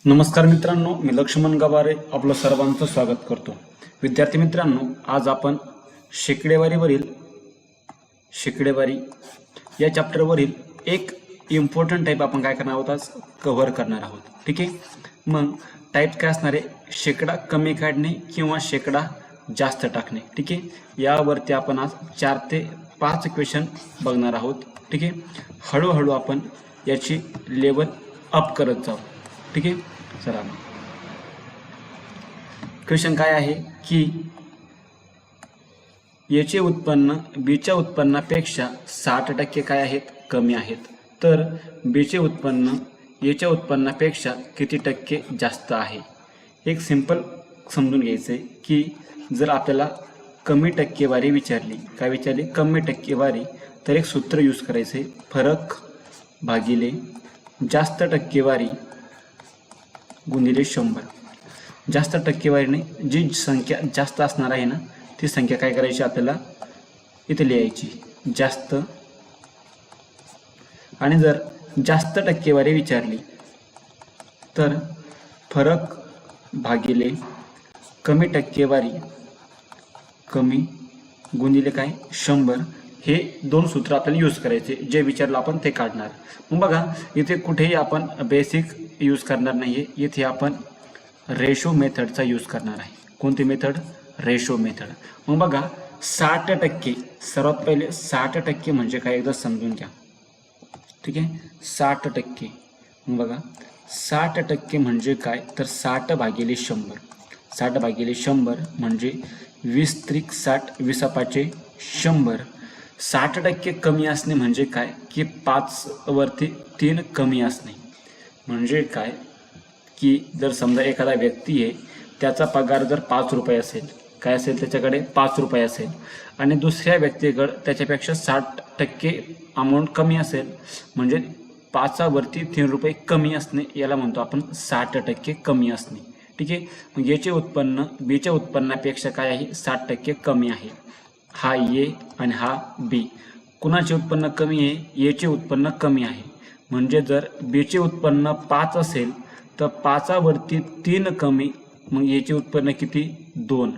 नमस्कार मित्रांनो, मी लक्ष्मण गवारे आपलं सर्वांचं स्वागत करतो। विद्यार्थी मित्रांनो, आज आपण शेकडेवारीवरील या चॅप्टरवरील एक इम्पॉर्टंट टाइप आपण काय करणार आहोत, आज कव्हर करणार आहोत। ठीक आहे, मग टाइप काय असणार आहे, शेकडा कमी काढणे किंवा शेकडा जास्त टाकणे। ठीक आहे, यावरती आपण आज 4 ते 5 क्वेश्चन बघणार आहोत। ठीक आहे, हळूहळू आपण याची लेवल अप करत जाऊ। ठीक आहे, चला क्वेश्चन काय आहे की याचे उत्पन्न बीच्या उत्पन्नापेक्षा 60% काय आहेत, कमी आहेत। तर बीचे उत्पन्न याच्या उत्पन्नापेक्षा किती टक्के जास्त आहे। एक सिंपल समजून घ्यायचे की जर आपल्याला कमी टक्केवारी विचारली, काय विचारली, कमी टक्केवारी, तर एक सूत्र यूज करायचे, फरक भागिले जास्त टक्केवारी गुणिले 100। जास्त टक्केवारीने जी संख्या जास्त असणार आहे ना, ती संख्या काय करायची, आपल्याला इथे लिहायची जास्त। आणि जर जास्त टक्केवारी विचारली तर फरक भागिले कमी टक्केवारी कमी गुणिले काय 100, हे दोन सूत्र आपल्याला यूज करायचे। जे विचारलं आपण ते काढणार। मग बघा, इथे कुठेही आपण बेसिक यूज करणार नाहीये, इथे आपण रेशो मेथडचा यूज करणार आहे। कोणती मेथड, रेशो मेथड। मग बघा 60%, सर्वात पहिले 60% म्हणजे काय, एकदा समजून घ्या। ठीक आहे, 60%, मग बघा 60% म्हणजे काय, तर 60 भागिले 100, 60 भागिले 100 म्हणजे 20 त्रिक 60, 20 100। 60% कमी असणे म्हणजे काय, की 5 वरती 3 कमी असणे। म्हणजे काय की जर समजा एखादा व्यक्ती आहे, त्याचा पगार जर 5 रुपये असेल, काय असेल त्याच्याकडे 5 रुपये असेल, आणि दुसऱ्या व्यक्तीकडे त्याच्यापेक्षा 60% अमाऊंट कमी असेल, म्हणजे 5 वरती 3 रुपये कमी असणे, याला म्हणतो आपण 60% कमी असणे। ठीक आहे, मग याचे उत्पन्न बीच्या उत्पन्नापेक्षा काय आहे, 60% कमी आहे। हा ए आणि हा बी, कुणाचे उत्पन्न कमी आहे, याचे उत्पन्न कमी आहे। म्हणजे जर बीचे उत्पन्न 5 असेल तर 5 वरती 3 कमी, मग याचे उत्पन्न किती, 2।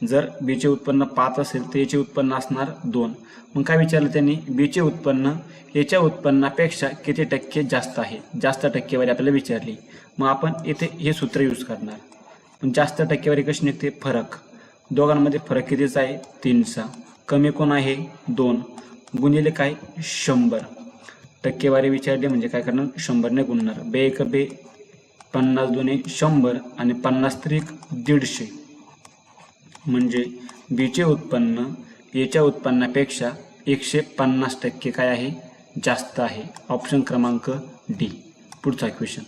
जर बीचे उत्पन्न 5 असेल तर याचे उत्पन्न असणार 2। मग काय विचारलं त्यांनी, बीचे उत्पन्न याच्या उत्पन्नापेक्षा किती टक्के जास्त आहे, जास्त टक्केवारी आपल्याला विचारली। मग आपण इथे हे सूत्र यूज करणार। पण जास्त टक्केवारी कशी निघते, फरक, दोघांमध्ये फरक कितीचा आहे, 3चा, कमी कोण आहे, 2, गुणिले काय 100। टक्केवारी विचारली म्हणजे काय करणार, 100ने गुणणार, बे एक बे, 50 दुने 100 आणि 50 त्रिक 150, म्हणजे बीचे उत्पन्न याच्या उत्पन्नापेक्षा 150% काय आहे, जास्त आहे। ऑप्शन क्रमांक डी। पुढचा क्वेश्चन,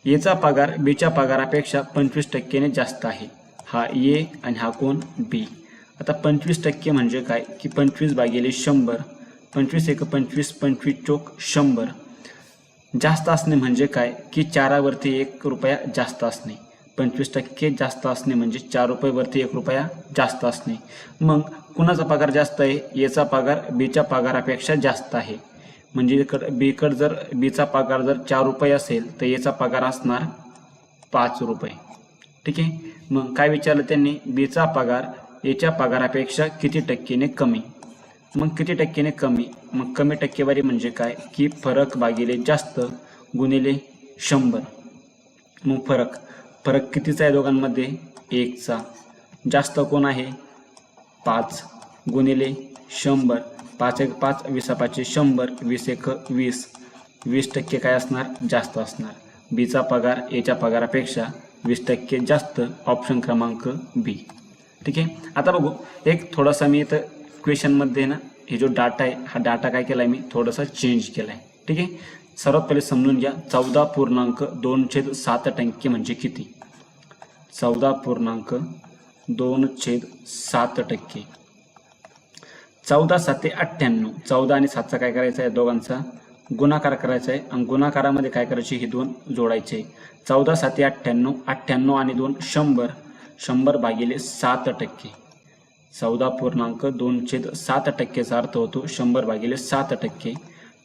याचा पगार बीच्या पगारापेक्षा 25%ने जास्त आहे। हा ए आणि हा कोण, बी। आता 25% म्हणजे काय, की 25 भागिले 100, 25 एक 25, 25 चोक 100। जास्त असणे म्हणजे काय, की 4 वरती 1 रुपया जास्त असणे। 25% जास्त असणे म्हणजे 4 रुपये वरती 1 रुपया जास्त असणे। मग कुणाचा पगार जास्त आहे, याचा पगार बीच्या पगारापेक्षा जास्त आहे। म्हणजे बीकडे जर बीचा पगार जर 4 रुपये असेल तर याचा पगार असणार 5 रुपये। ठीक आहे, मग काय विचारलं त्यांनी, बीचा पगार याच्या पगारापेक्षा किती टक्केने कमी। मग किती टक्केने कमी, मग कमी टक्केवारी म्हणजे काय, की फरक भागिले जास्त गुणिले 100। मग फरक कितीचा आहे दोघांमध्ये, 1चा। जास्त कोण आहे, 5, गुणिले 100, 5 एक 5, 20 100, 20 एक 20, 20% काय असणार, जास्त असणार। बीचा पगार याच्या पगारापेक्षा 20% जास्त, ऑप्शन क्रमांक बी। ठीक आहे, आता बघू एक थोडासा मी इथं क्वेश्चनमध्ये ना, हे जो डाटा आहे, हा डाटा काय केला आहे मी, थोडासा चेंज केला आहे। ठीक आहे, सर्वात पहिले समजून घ्या, 14.2/7 म्हणजे किती, 14.2/7। 14 7 98, 14 आणि 7चा काय करायचा आहे, दोघांचा गुणाकार करायचा आहे, आणि गुणाकारामध्ये काय करायचे, हे दोन जोडायचे। 14 7 98, 98 आणि 2 100, 100 भागिले 7%। 14.2/7%चा अर्थ होतो 100 भागिले 7%।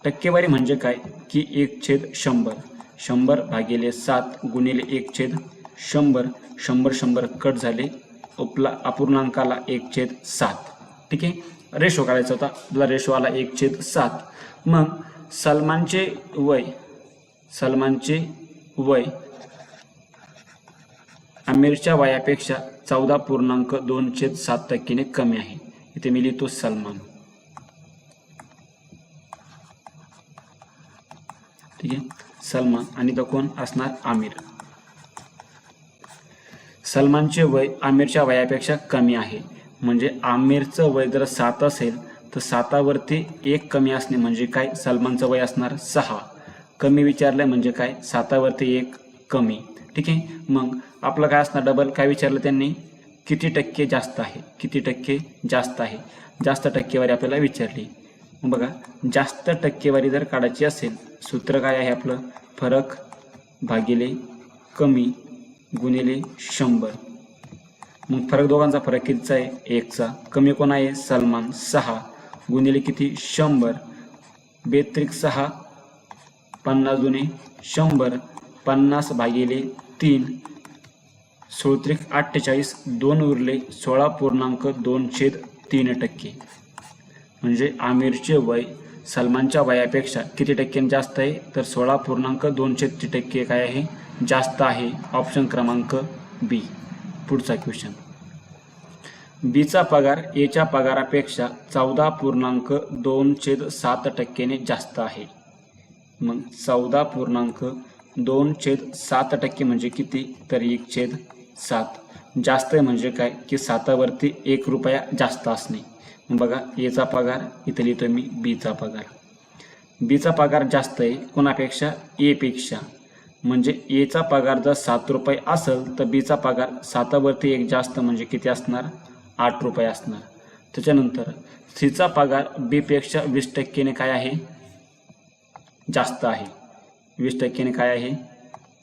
टक्केवारी म्हणजे काय, की 1/100। 100 भागिले 7 गुणिले 1/100. 100 कट झाले, अपूर्णांकाला 1/7. ठीक आहे, रेशो काढायचा होता, आपला रेशो आला 1/7. मग सलमानचे वय आमिरच्या वयापेक्षा 14.2/7% कमी आहे. इथे मी लिहितो सलमान. ठीक आहे, सलमान आणि तो कोण असणार? आमिर. सलमानचे वय आमिरच्या वयापेक्षा कमी आहे, म्हणजे आमिरचं वय जर 7 असेल तर 7वरती 1 कमी असणे म्हणजे काय? सलमानचं वय असणार 6. कमी विचारलंय म्हणजे काय? 7वरती 1 कमी. ठीक आहे, मग आपलं काय असणार? डबल. काय विचारलं त्यांनी? किती टक्के जास्त आहे, किती टक्के जास्त आहे. जास्त टक्केवारी आपल्याला विचारली. मग बघा, जास्त टक्केवारी जर काढायची असेल, सूत्र काय आहे आपलं? फरक भागिले कमी गुणिले 100. मग फरक, दोघांचा फरक कितीचा आहे? 1चा. कमी कोण आहे? सलमान. 6 गुणिले किती? 100. 2 6 50 दुणे 100. 50 भागिले 3 16 48. 2 उरले 16.2/3%. म्हणजे आमिरचे वय सलमानच्या वयापेक्षा किती टक्क्यांनी जास्त आहे? तर 16.2% काय आहे? जास्त आहे. ऑप्शन क्रमांक बी. पुढचा क्वेश्चन. बीचा पगार एच्या पगारापेक्षा 14.2/7% जास्त आहे. मग 14.2/7% म्हणजे किती? तर 1/7. जास्त आहे म्हणजे काय? की 7वरती 1 रुपया जास्त असणे. मग बघा, एचा पगार इथे लिहितो मी बीचा पगार. बीचा पगार जास्त आहे कोणापेक्षा? ए पेक्षा. म्हणजे एचा पगार जर 7 रुपये असेल तर बीचा पगार 7वरती 1 जास्त म्हणजे किती असणार? 8 रुपये असणार. त्याच्यानंतर सीचा पगार बी पेक्षा 20%ने काय आहे? जास्त आहे. 20%ने काय आहे?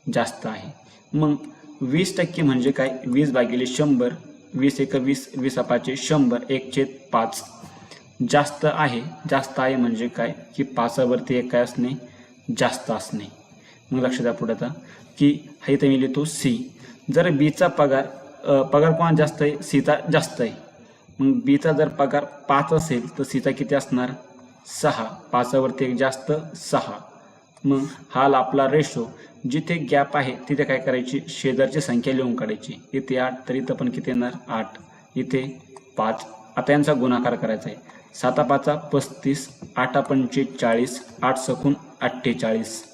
जास्त आहे. मग 20% म्हणजे काय? 20 भागिले 100. 20 × 20 20 5 100. 1/5 जास्त आहे. जास्त आहे म्हणजे काय? की 5वरती 1 काय असणे? जास्त असणे. मग लक्षात द्या पुढे आता की हा इथे मी लिहितो सी. जर बीचा पगार कोणा जास्त आहे? सीचा जास्त आहे. मग बीचा जर पगार 5 असेल तर सीचा किती असणार? 6. 5वरती 1 जास्त 6. मग हा आपला रेशो. जिथे गॅप आहे तिथे काय करायची? शेजारची संख्या लिहून काढायची. इथे 8 तर इथं पण किती येणार? 8. इथे 5. आता यांचा गुणाकार करायचा आहे. 7 5 35. 8 पंचे 40. 8 सकून 48.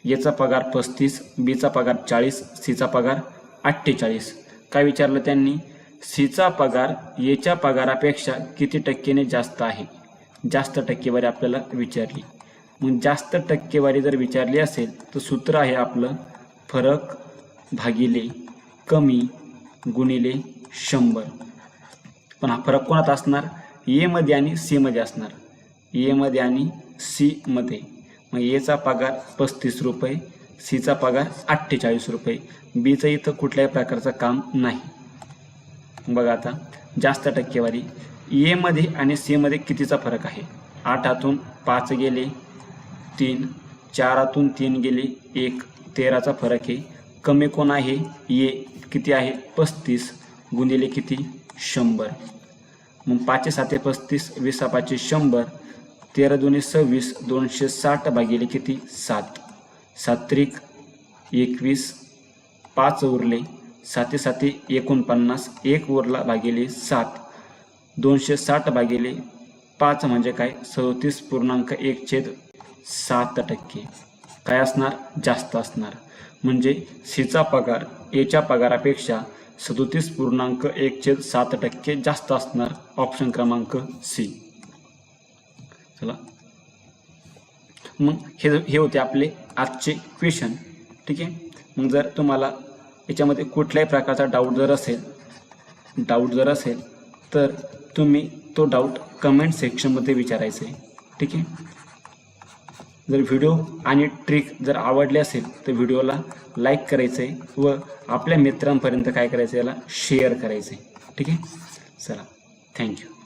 याचा पगार 35, बीचा पगार 40, सीचा पगार 48. काय विचारलं त्यांनी? सीचा पगार एच्या पगारापेक्षा किती टक्केने जास्त आहे? जास्त टक्केवारी आपल्याला विचारली. मग जास्त टक्केवारी जर विचारली असेल तर सूत्र आहे आपलं फरक भागिले कमी गुणिले 100. पण हा फरक कोणात असणार? ए मध्ये आणि सी मध्ये असणार. ए मध्ये आणि सी मध्ये. मग एचा पगार 35 रुपये, सीचा पगार 48 रुपये. बीचं इथं कुठल्याही प्रकारचं काम नाही. बघा आता जास्त टक्केवारी ए मध्ये आणि सी मध्ये कितीचा फरक आहे? 8 5 गेले 3, 4 3 गेले 1, 13चा फरक आहे. कमी कोण आहे? ए. किती आहे? 35 गुणिले किती? 100. मग 5 7 35, 20 5 100. 13 2 26. 260 भागिले किती? 7. 7 21. 5 उरले. 7 7 49. 1 उरला भागिले 7. 260 भागिले 5 म्हणजे काय? 37.1/7%. काय असणार? जास्त असणार. म्हणजे सीचा पगार एच्या पगारापेक्षा 37.1/7% जास्त असणार. ऑप्शन क्रमांक सी. चला, मग हे होते आपले आजचे क्वेश्चन. ठीक आहे. मग जर तुम्हाला याच्यामध्ये कुठल्याही प्रकारचा डाऊट जर असेल तर तुम्ही तो डाऊट कमेंट सेक्शनमध्ये विचारायचं आहे. ठीक आहे. जर व्हिडिओ आणि ट्रिक जर आवडली असेल तर व्हिडिओला लाईक करायचं आहे व आपल्या मित्रांपर्यंत काय करायचं? याला शेअर करायचं आहे. ठीक आहे. चला, थँक्यू.